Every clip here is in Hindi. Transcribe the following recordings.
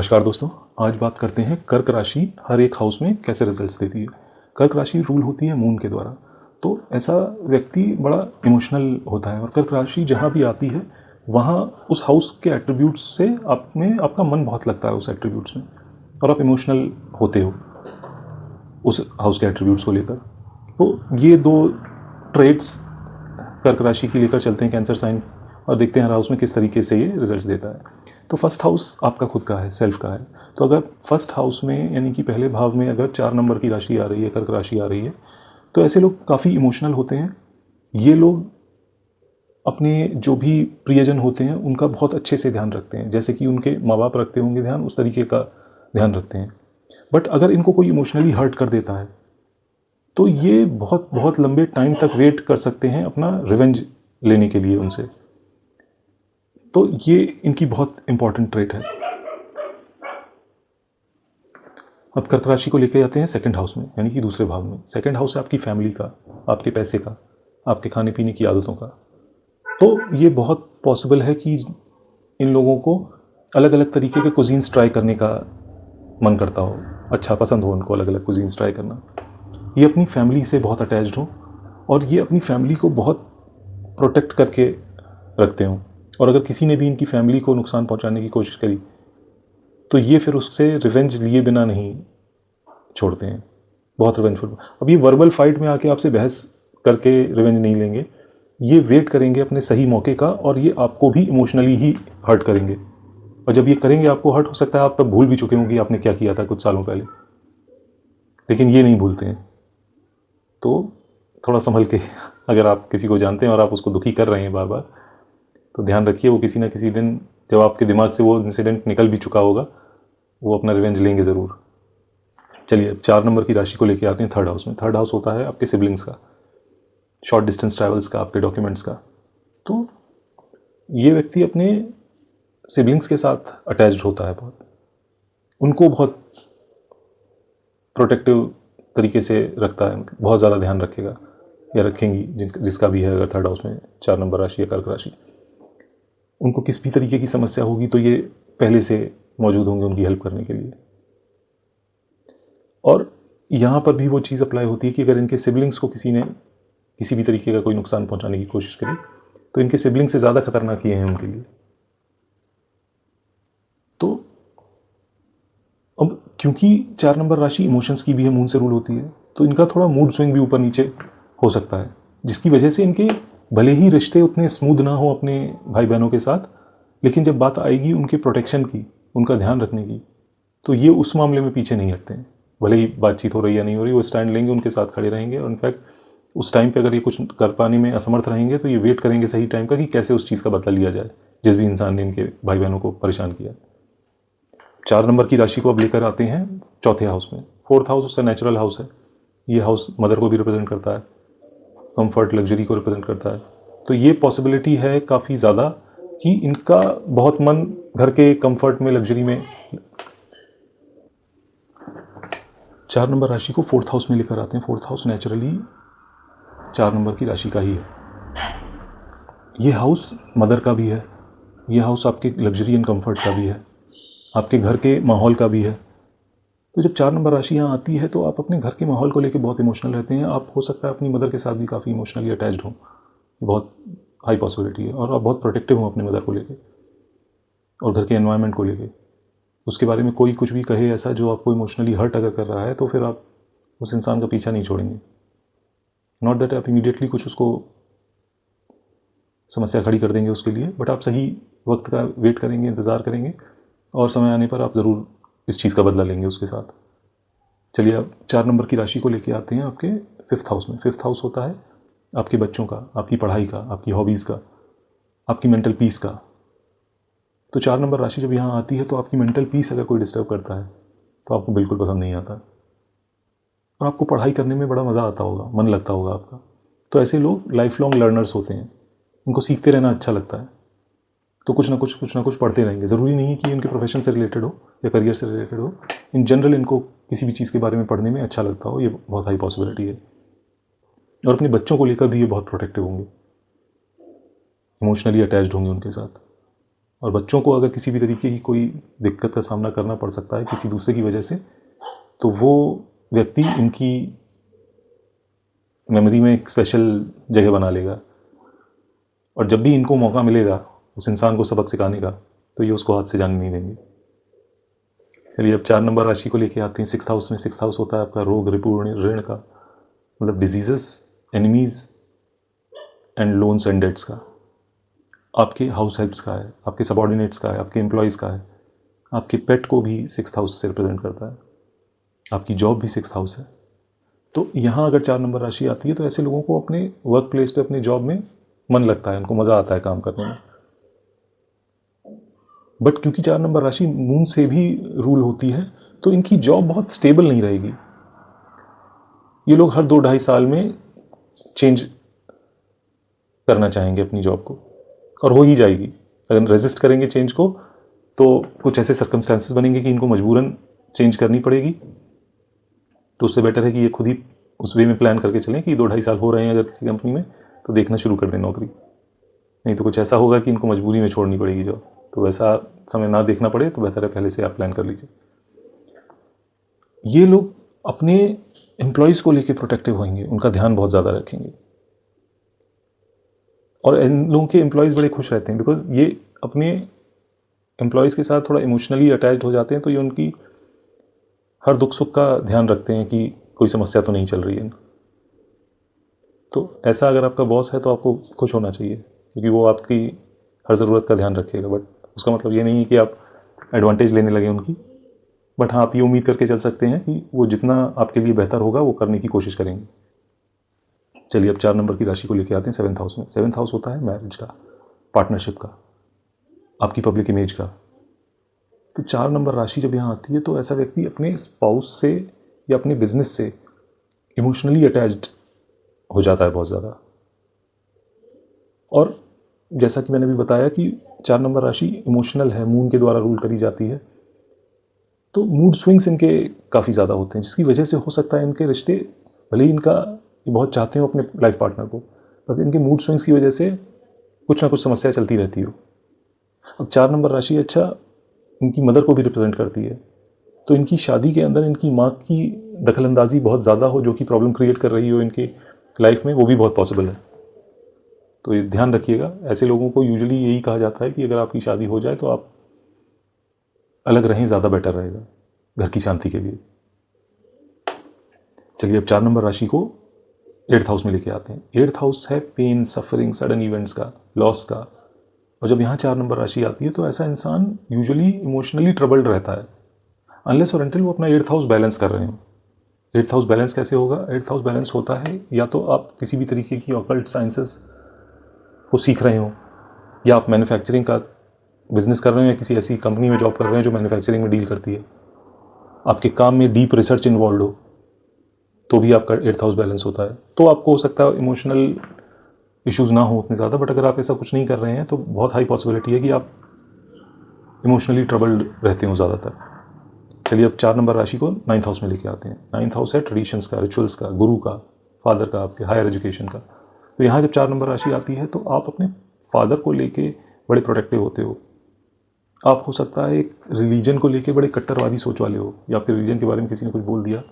नमस्कार दोस्तों, आज बात करते हैं कर्क राशि हर एक हाउस में कैसे रिजल्ट्स देती है। कर्क राशि रूल होती है मून के द्वारा, तो ऐसा व्यक्ति बड़ा इमोशनल होता है और कर्क राशि जहाँ भी आती है वहाँ उस हाउस के एट्रीब्यूट्स से आप में आपका मन बहुत लगता है उस एट्रीब्यूट्स में, और आप इमोशनल होते हो उस हाउस के एट्रीब्यूट्स को लेकर। तो ये दो ट्रेड्स कर्क राशि की लेकर चलते हैं कैंसर साइन, और देखते हैं हर हाउस में किस तरीके से ये रिजल्ट्स देता है। तो फर्स्ट हाउस आपका खुद का है, सेल्फ का है। तो अगर फर्स्ट हाउस में यानी कि पहले भाव में अगर 4 नंबर की राशि आ रही है, कर्क राशि आ रही है, तो ऐसे लोग काफ़ी इमोशनल होते हैं। ये लोग अपने जो भी प्रियजन होते हैं उनका बहुत अच्छे से ध्यान रखते हैं, जैसे कि उनके माँ बाप रखते होंगे ध्यान, उस तरीके का ध्यान रखते हैं। बट अगर इनको कोई इमोशनली हर्ट कर देता है तो ये बहुत बहुत लंबे टाइम तक वेट कर सकते हैं अपना रिवेंज लेने के लिए उनसे। तो ये इनकी बहुत इंपॉर्टेंट ट्रेट है। अब कर्क राशि को लेकर जाते हैं सेकंड हाउस में, यानी कि दूसरे भाव में। सेकंड हाउस है आपकी फैमिली का, आपके पैसे का, आपके खाने पीने की आदतों का। तो ये बहुत पॉसिबल है कि इन लोगों को अलग अलग तरीके के कुजीन्स ट्राई करने का मन करता हो, अच्छा पसंद हो उनको अलग अलग कुजीन्स ट्राई करना। ये अपनी फैमिली से बहुत अटैच्ड हो और ये अपनी फैमिली को बहुत प्रोटेक्ट करके रखते हों, और अगर किसी ने भी इनकी फैमिली को नुकसान पहुंचाने की कोशिश करी तो ये फिर उससे रिवेंज लिए बिना नहीं छोड़ते हैं, बहुत रिवेंजफुल। अब ये वर्बल फाइट में आके आपसे बहस करके रिवेंज नहीं लेंगे, ये वेट करेंगे अपने सही मौके का, और ये आपको भी इमोशनली ही हर्ट करेंगे। और जब ये करेंगे आपको हर्ट हो सकता है आप तब भूल भी चुके होंगे आपने क्या किया था कुछ सालों पहले, लेकिन ये नहीं भूलते हैं। तो थोड़ा संभल के अगर आप किसी को जानते हैं और आप उसको दुखी कर रहे हैं बार बार, तो ध्यान रखिए वो किसी ना किसी दिन जब आपके दिमाग से वो इंसिडेंट निकल भी चुका होगा, वो अपना रिवेंज लेंगे ज़रूर। चलिए अब 4 नंबर की राशि को लेके आते हैं थर्ड हाउस में। थर्ड हाउस होता है आपके सिबलिंग्स का, शॉर्ट डिस्टेंस ट्रैवल्स का, आपके डॉक्यूमेंट्स का। तो ये व्यक्ति अपने सिबलिंग्स के साथ अटैच्ड होता है बहुत, उनको बहुत प्रोटेक्टिव तरीके से रखता है, बहुत ज़्यादा ध्यान रखेगा या रखेंगी जिसका भी है। अगर थर्ड हाउस में 4 नंबर राशि या कर्क राशि, उनको किस भी तरीके की समस्या होगी तो ये पहले से मौजूद होंगे उनकी हेल्प करने के लिए। और यहाँ पर भी वो चीज़ अप्लाई होती है कि अगर इनके सिबलिंग्स को किसी ने किसी भी तरीके का कोई नुकसान पहुँचाने की कोशिश करी तो इनके सिबलिंग से ज़्यादा खतरनाक ये हैं उनके लिए। तो अब क्योंकि 4 नंबर राशि इमोशंस की भी है, मून से रूल होती है, तो इनका थोड़ा मूड स्विंग भी ऊपर नीचे हो सकता है, जिसकी वजह से इनके भले ही रिश्ते उतने स्मूथ ना हो अपने भाई बहनों के साथ, लेकिन जब बात आएगी उनके प्रोटेक्शन की, उनका ध्यान रखने की, तो ये उस मामले में पीछे नहीं हटते हैं। भले ही बातचीत हो रही या नहीं हो रही, वो स्टैंड लेंगे, उनके साथ खड़े रहेंगे। और इनफैक्ट उस टाइम पे अगर ये कुछ कर पाने में असमर्थ रहेंगे तो ये वेट करेंगे सही टाइम का कि कैसे उस चीज़ का बदला लिया जाए जिस भी इंसान ने इनके भाई बहनों को परेशान किया। 4 नंबर की राशि को अब लेकर आते हैं चौथे हाउस में। फोर्थ हाउस उसका नेचुरल हाउस है। ये हाउस मदर को भी रिप्रेजेंट करता है, कंफर्ट लग्जरी को रिप्रेजेंट करता है। तो ये पॉसिबिलिटी है काफ़ी ज़्यादा कि इनका बहुत मन घर के कंफर्ट में, लग्जरी में। 4 नंबर राशि को फोर्थ हाउस में लेकर आते हैं। फोर्थ हाउस नेचुरली 4 नंबर की राशि का ही है। ये हाउस मदर का भी है, ये हाउस आपके लग्जरी एंड कंफर्ट का भी है, आपके घर के माहौल का भी है। तो जब 4 नंबर राशि यहाँ आती है तो आप अपने घर के माहौल को लेकर बहुत इमोशनल रहते हैं। आप हो सकता है अपनी मदर के साथ भी काफ़ी इमोशनली अटैच्ड हों, बहुत हाई पॉसिबिलिटी है। और आप बहुत प्रोटेक्टिव हों अपने मदर को लेकर और घर के एनवायरनमेंट को लेकर। उसके बारे में कोई कुछ भी कहे ऐसा जो आपको इमोशनली हर्ट अगर कर रहा है तो फिर आप उस इंसान का पीछा नहीं छोड़ेंगे। नॉट दैट आप इमीडिएटली कुछ उसको समस्या खड़ी कर देंगे उसके लिए, बट आप सही वक्त का वेट करेंगे, इंतज़ार करेंगे, और समय आने पर आप ज़रूर इस चीज़ का बदला लेंगे उसके साथ। चलिए अब 4 नंबर की राशि को लेके आते हैं आपके फिफ्थ हाउस में। फिफ्थ हाउस होता है आपके बच्चों का, आपकी पढ़ाई का, आपकी हॉबीज़ का, आपकी मेंटल पीस का। तो 4 नंबर राशि जब यहाँ आती है तो आपकी मेंटल पीस अगर कोई डिस्टर्ब करता है तो आपको बिल्कुल पसंद नहीं आता, और आपको पढ़ाई करने में बड़ा मज़ा आता होगा, मन लगता होगा आपका। तो ऐसे लोग लाइफ लॉन्ग लर्नर्स होते हैं, उनको सीखते रहना अच्छा लगता है, तो कुछ ना कुछ पढ़ते रहेंगे। ज़रूरी नहीं है कि उनके प्रोफेशन से रिलेटेड हो या करियर से रिलेटेड हो, इन जनरल इनको किसी भी चीज़ के बारे में पढ़ने में अच्छा लगता हो, ये बहुत हाई पॉसिबिलिटी है। और अपने बच्चों को लेकर भी ये बहुत प्रोटेक्टिव होंगे, इमोशनली अटैच्ड होंगे उनके साथ। और बच्चों को अगर किसी भी तरीके की कोई दिक्कत का सामना करना पड़ सकता है किसी दूसरे की वजह से, तो वो व्यक्ति इनकी मेमोरी में एक स्पेशल जगह बना लेगा, और जब भी इनको मौका मिलेगा उस इंसान को सबक सिखाने का, तो ये उसको हाथ से जाने नहीं देंगे। चलिए अब 4 नंबर राशि को लेके आते हैं 6th हाउस में। 6th हाउस होता है आपका रोग, रिपू, ऋण का, मतलब diseases, enemies and loans and debts का। आपके हाउस हेल्प्स का है, आपके सबॉर्डिनेट्स का है, आपके एम्प्लॉयज़ का है, आपके पेट को भी 6th हाउस से रिप्रेजेंट करता है, आपकी जॉब भी 6th हाउस है। तो यहाँ अगर 4 नंबर राशि आती है तो ऐसे लोगों को अपने वर्क प्लेस पे, अपने जॉब में मन लगता है, उनको मज़ा आता है काम करने में। बट क्योंकि 4 नंबर राशि मून से भी रूल होती है, तो इनकी जॉब बहुत स्टेबल नहीं रहेगी। ये लोग हर 2-2.5 साल में चेंज करना चाहेंगे अपनी जॉब को, और हो ही जाएगी। अगर रेजिस्ट करेंगे चेंज को तो कुछ ऐसे सर्कमस्टांसेस बनेंगे कि इनको मजबूरन चेंज करनी पड़ेगी। तो उससे बेटर है कि ये खुद ही उस वे में प्लान करके चलें कि 2-2.5 साल हो रहे हैं अगर किसी कंपनी में, तो देखना शुरू कर दें नौकरी। नहीं तो कुछ ऐसा होगा कि इनको मजबूरी में छोड़नी पड़ेगी जॉब, तो वैसा समय ना देखना पड़े तो बेहतर है पहले से आप प्लान कर लीजिए। ये लोग अपने एम्प्लॉयज़ को लेके प्रोटेक्टिव होंगे, उनका ध्यान बहुत ज़्यादा रखेंगे, और इन लोगों के एम्प्लॉयज़ बड़े खुश रहते हैं बिकॉज ये अपने एम्प्लॉयज़ के साथ थोड़ा इमोशनली अटैच्ड हो जाते हैं। तो ये उनकी हर दुख सुख का ध्यान रखते हैं कि कोई समस्या तो नहीं चल रही है। तो ऐसा अगर आपका बॉस है तो आपको खुश होना चाहिए, क्योंकि वो आपकी हर ज़रूरत का ध्यान रखेगा। बट उसका मतलब ये नहीं है कि आप एडवांटेज लेने लगे उनकी, बट हाँ, आप ये उम्मीद करके चल सकते हैं कि वो जितना आपके लिए बेहतर होगा वो करने की कोशिश करेंगे। चलिए अब 4 नंबर की राशि को लेके आते हैं 7th हाउस में। 7th हाउस होता है मैरिज का, पार्टनरशिप का, आपकी पब्लिक इमेज का। तो 4 नंबर राशि जब यहाँ आती है तो ऐसा व्यक्ति अपने स्पाउस से या अपने बिजनेस से इमोशनली अटैच्ड हो जाता है बहुत ज़्यादा। और जैसा कि मैंने भी बताया कि 4 नंबर राशि इमोशनल है, मून के द्वारा रूल करी जाती है, तो मूड स्विंग्स इनके काफ़ी ज़्यादा होते हैं, जिसकी वजह से हो सकता है इनके रिश्ते, भले ही इनका ये बहुत चाहते हो अपने लाइफ पार्टनर को, पर इनके मूड स्विंग्स की वजह से कुछ ना कुछ समस्या चलती रहती हो। अब 4 नंबर राशि अच्छा इनकी मदर को भी रिप्रेजेंट करती है, तो इनकी शादी के अंदर इनकी माँ की दखलंदाजी बहुत ज़्यादा हो, जो कि प्रॉब्लम क्रिएट कर रही हो इनके लाइफ में, वो भी बहुत पॉसिबल है। तो ये ध्यान रखिएगा। ऐसे लोगों को यूजुअली यही कहा जाता है कि अगर आपकी शादी हो जाए तो आप अलग रहें, ज़्यादा बेटर रहेगा घर की शांति के लिए। चलिए अब 4 नंबर राशि को 8th हाउस में लेके आते हैं। 8th हाउस है पेन, सफरिंग, सडन इवेंट्स का, लॉस का। और जब यहाँ 4 नंबर राशि आती है तो ऐसा इंसान यूजुअली इमोशनली ट्रबल्ड रहता है, अनलेस और अनटिल वो अपना 8th हाउस बैलेंस कर रहे हो। 8th हाउस बैलेंस कैसे होगा? 8th हाउस बैलेंस होता है या तो आप किसी भी तरीके की ऑकल्ट साइंसेस को सीख रहे हो, या आप मैन्युफैक्चरिंग का बिजनेस कर रहे हो, या किसी ऐसी कंपनी में जॉब कर रहे हैं जो मैन्युफैक्चरिंग में डील करती है, आपके काम में डीप रिसर्च इन्वॉल्व हो, तो भी आपका 8th हाउस बैलेंस होता है। तो आपको हो सकता है इमोशनल इश्यूज़ ना हो उतने ज़्यादा, बट अगर आप ऐसा कुछ नहीं कर रहे हैं तो बहुत हाई पॉसिबिलिटी है कि आप इमोशनली ट्रबल्ड रहते हो ज़्यादातर। चलिए अब 4 नंबर राशि को 9th हाउस में लेके आते हैं। 9th हाउस है ट्रेडिशंस का, रिचुअल्स का, गुरु का, फादर का, आपके हायर एजुकेशन का। तो यहाँ जब 4 नंबर राशि आती है तो आप अपने फादर को लेके बड़े प्रोटेक्टिव होते हो। आप हो सकता है एक रिलीजन को लेके बड़े कट्टरवादी सोच वाले हो, या आपके रिलीजन के बारे में किसी ने कुछ बोल दिया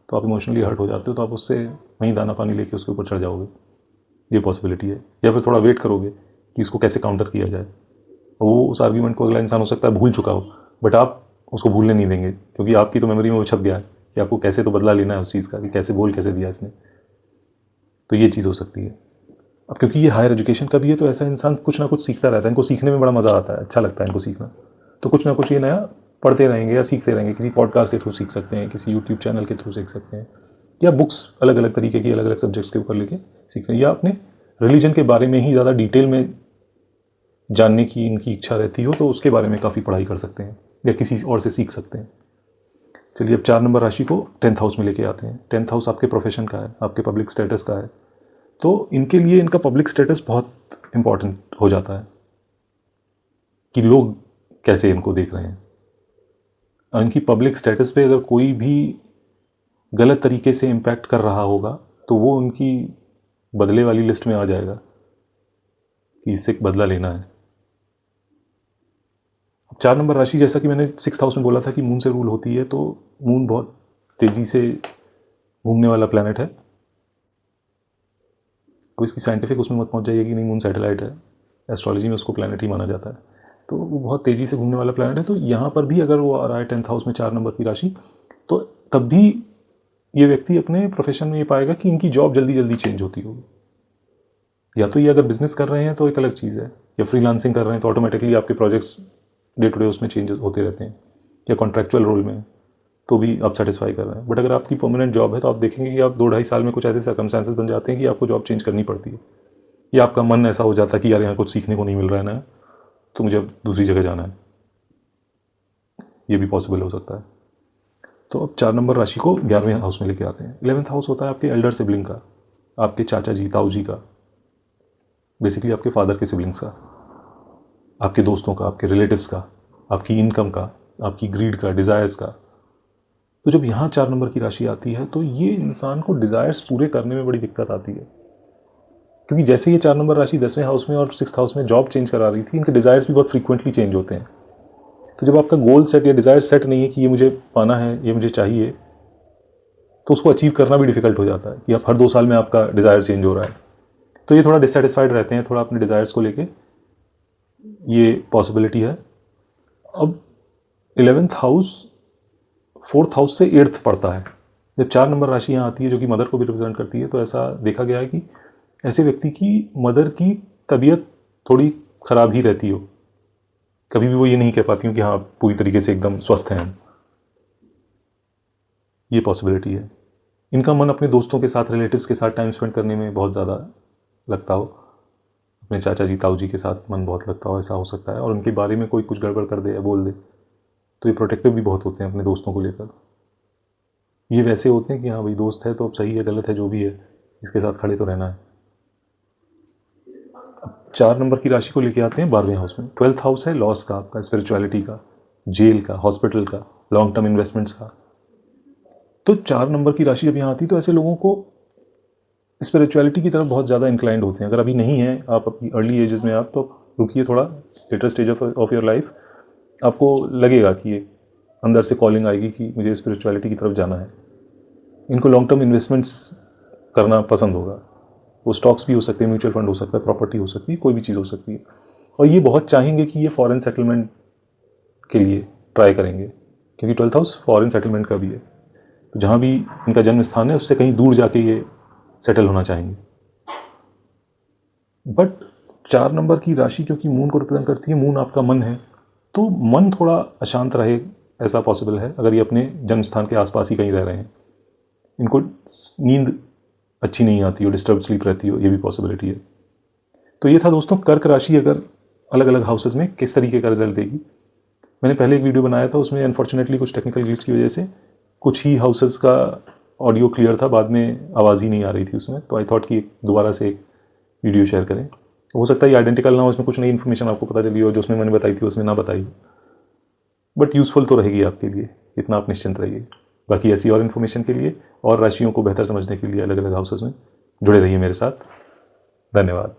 तो आप इमोशनली हर्ट हो जाते हो, तो आप उससे वहीं दाना पानी लेके उसके ऊपर चढ़ जाओगे, ये पॉसिबिलिटी है। या फिर थोड़ा वेट करोगे कि इसको कैसे काउंटर किया जाए, और वो उस आर्ग्यूमेंट को अगला इंसान हो सकता है भूल चुका हो, बट आप उसको भूलने नहीं देंगे, क्योंकि आपकी तो मेमोरी में वो छप गया है कि आपको कैसे तो बदला लेना है उस चीज़ का, कि कैसे बोल कैसे दिया इसने। तो ये चीज़ हो सकती है। अब क्योंकि ये हायर एजुकेशन का भी है तो ऐसा इंसान कुछ ना कुछ सीखता रहता है, इनको सीखने में बड़ा मज़ा आता है, अच्छा लगता है इनको सीखना। तो कुछ ना कुछ ये नया पढ़ते रहेंगे या सीखते रहेंगे। किसी पॉडकास्ट के थ्रू सीख सकते हैं, किसी यूट्यूब चैनल के थ्रू सीख सकते हैं, या बुक्स अलग अलग तरीके की अलग अलग सब्जेक्ट्स के ऊपर लेके सीखते हैं, या अपने रिलीजन के बारे में ही ज़्यादा डिटेल में जानने की इनकी इच्छा रहती हो तो उसके बारे में काफ़ी पढ़ाई कर सकते हैं, या किसी और से सीख सकते हैं। चलिए अब 4 नंबर राशि को 10th हाउस में लेके आते हैं। 10th हाउस आपके प्रोफेशन का है, आपके पब्लिक स्टेटस का है। तो इनके लिए इनका पब्लिक स्टेटस बहुत इम्पॉर्टेंट हो जाता है, कि लोग कैसे इनको देख रहे हैं। और इनकी पब्लिक स्टेटस पे अगर कोई भी गलत तरीके से इम्पैक्ट कर रहा होगा तो वो उनकी बदले वाली लिस्ट में आ जाएगा कि इससे बदला लेना है। 4 नंबर राशि, जैसा कि मैंने 6th हाउस में बोला था कि मून से रूल होती है, तो मून बहुत तेज़ी से घूमने वाला प्लैनेट है। अब इसकी साइंटिफिक उसमें मत पहुंच जाइए कि नहीं, मून सैटेलाइट है, एस्ट्रोलॉजी में उसको प्लैनेट ही माना जाता है। तो वो बहुत तेज़ी से घूमने वाला प्लैनेट है। तो यहाँ पर भी अगर वो आ रहा है 10th हाउस में 4 नंबर की राशि, तो तब भी ये व्यक्ति अपने प्रोफेशन में ये पाएगा कि इनकी जॉब जल्दी जल्दी चेंज होती होगी। या तो ये अगर बिजनेस कर रहे हैं तो एक अलग चीज़ है, या फ्रीलांसिंग कर रहे हैं तो ऑटोमेटिकली आपके प्रोजेक्ट्स डे टू डे उसमें चेंज होते रहते हैं, या कॉन्ट्रैक्चुअल रोल में तो भी आप सेटिस्फाई कर रहे हैं। बट अगर आपकी परमानेंट जॉब है तो आप देखेंगे कि आप 2-2.5 साल में कुछ ऐसे सर्कमस्टांसेस बन जाते हैं कि आपको जॉब चेंज करनी पड़ती है, या आपका मन ऐसा हो जाता है कि यार यहाँ कुछ सीखने को नहीं मिल रहा है ना, तो मुझे अब दूसरी जगह जाना है। ये भी पॉसिबल हो सकता है। तो अब 4 नंबर राशि को 11वें हाउस में लेके आते हैं। 11th हाउस होता है आपके एल्डर सिबलिंग का, आपके चाचा जी, ताऊ जी का, बेसिकली आपके फादर के सिबलिंग्स का, आपके दोस्तों का, आपके रिलेटिव्स का, आपकी इनकम का, आपकी ग्रीड का, डिज़ायर्स का। तो जब यहाँ 4 नंबर की राशि आती है तो ये इंसान को डिज़ायर्स पूरे करने में बड़ी दिक्कत आती है, क्योंकि जैसे ये 4 नंबर राशि 10वें हाउस में और 6th हाउस में जॉब चेंज करा रही थी, इनके डिज़ायर्स भी बहुत फ्रीक्वेंटली चेंज होते हैं। तो जब आपका गोल सेट या डिज़ायर सेट नहीं है कि ये मुझे पाना है, ये मुझे चाहिए, तो उसको अचीव करना भी डिफिकल्ट हो जाता है कि आप हर 2 साल में आपका डिज़ायर चेंज हो रहा है। तो ये थोड़ा डिससेटिस्फाइड रहते हैं थोड़ा अपने डिज़ायर्स को लेके, ये पॉसिबिलिटी है। अब 11th हाउस 4th हाउस से 8th पड़ता है। जब 4 नंबर राशि यहाँ आती है जो कि मदर को भी रिप्रेजेंट करती है, तो ऐसा देखा गया है कि ऐसे व्यक्ति की मदर की तबीयत थोड़ी ख़राब ही रहती हो, कभी भी वो ये नहीं कह पाती हूँ कि हाँ पूरी तरीके से एकदम स्वस्थ हैं हम। ये पॉसिबिलिटी है। इनका मन अपने दोस्तों के साथ, रिलेटिव्स के साथ टाइम स्पेंड करने में बहुत ज़्यादा लगता हो, अपने चाचा जी, ताऊ जी के साथ मन बहुत लगता हो, ऐसा हो सकता है। और उनके बारे में कोई कुछ गड़बड़ कर दे या बोल दे तो ये प्रोटेक्टिव भी बहुत होते हैं अपने दोस्तों को लेकर। ये वैसे होते हैं कि हाँ भाई दोस्त है तो अब सही है गलत है जो भी है, इसके साथ खड़े तो रहना है। 4 नंबर की राशि को लेके आते हैं 12वें हाउस में। 12th हाउस है लॉस का, आपका स्पिरिचुअलिटी का, जेल का, हॉस्पिटल का, लॉन्ग टर्म इन्वेस्टमेंट्स का। तो 4 नंबर की राशि जब यहाँ आती है तो ऐसे लोगों को स्पिरिचुअलिटी की तरफ बहुत ज़्यादा इंक्लाइंड होते हैं। अगर अभी नहीं है आप अपनी अर्ली एजेस में, आप तो रुकिए थोड़ा, later stage of your life, आपको लगेगा कि ये अंदर से कॉलिंग आएगी कि मुझे स्पिरिचुअलिटी की तरफ जाना है। इनको लॉन्ग टर्म इन्वेस्टमेंट्स करना पसंद होगा। वो स्टॉक्स भी हो सकते हैं, म्यूचुअल फंड हो सकता है, प्रॉपर्टी हो सकती है, कोई भी चीज़ हो सकती है। और ये बहुत चाहेंगे कि ये फॉरेन सेटलमेंट के लिए ट्राई करेंगे, क्योंकि 12th हाउस फॉरेन सेटलमेंट का भी है। तो जहाँ भी इनका जन्म स्थान है उससे कहीं दूर जाके ये सेटल होना चाहेंगे। बट 4 नंबर की राशि क्योंकि मून को रिप्रेजेंट करती है, मून आपका मन है, तो मन थोड़ा अशांत रहे ऐसा पॉसिबल है अगर ये अपने जन्म स्थान के आसपास ही कहीं रह रहे हैं। इनको नींद अच्छी नहीं आती हो, डिस्टर्ब स्लीप रहती हो, ये भी पॉसिबिलिटी है। तो ये था दोस्तों कर्क राशि अगर अलग अलग हाउसेस में किस तरीके का रिजल्ट देगी। मैंने पहले एक वीडियो बनाया था, उसमें अनफॉर्चुनेटली कुछ टेक्निकल ग्लिच की वजह से कुछ ही हाउसेस का ऑडियो क्लियर था, बाद में आवाज़ ही नहीं आ रही थी उसमें, तो आई थॉट कि दोबारा से एक वीडियो शेयर करें। हो सकता है ये आइडेंटिकल ना हो, इसमें कुछ नई इन्फॉर्मेशन आपको पता चली हो जो उसमें मैंने बताई थी उसमें ना बताई, बट यूज़फुल तो रहेगी आपके लिए, इतना आप निश्चिंत रहिए। बाकी ऐसी और इन्फॉर्मेशन के लिए और राशियों को बेहतर समझने के लिए अलग अलग हाउसेस में जुड़े रहिए मेरे साथ। धन्यवाद।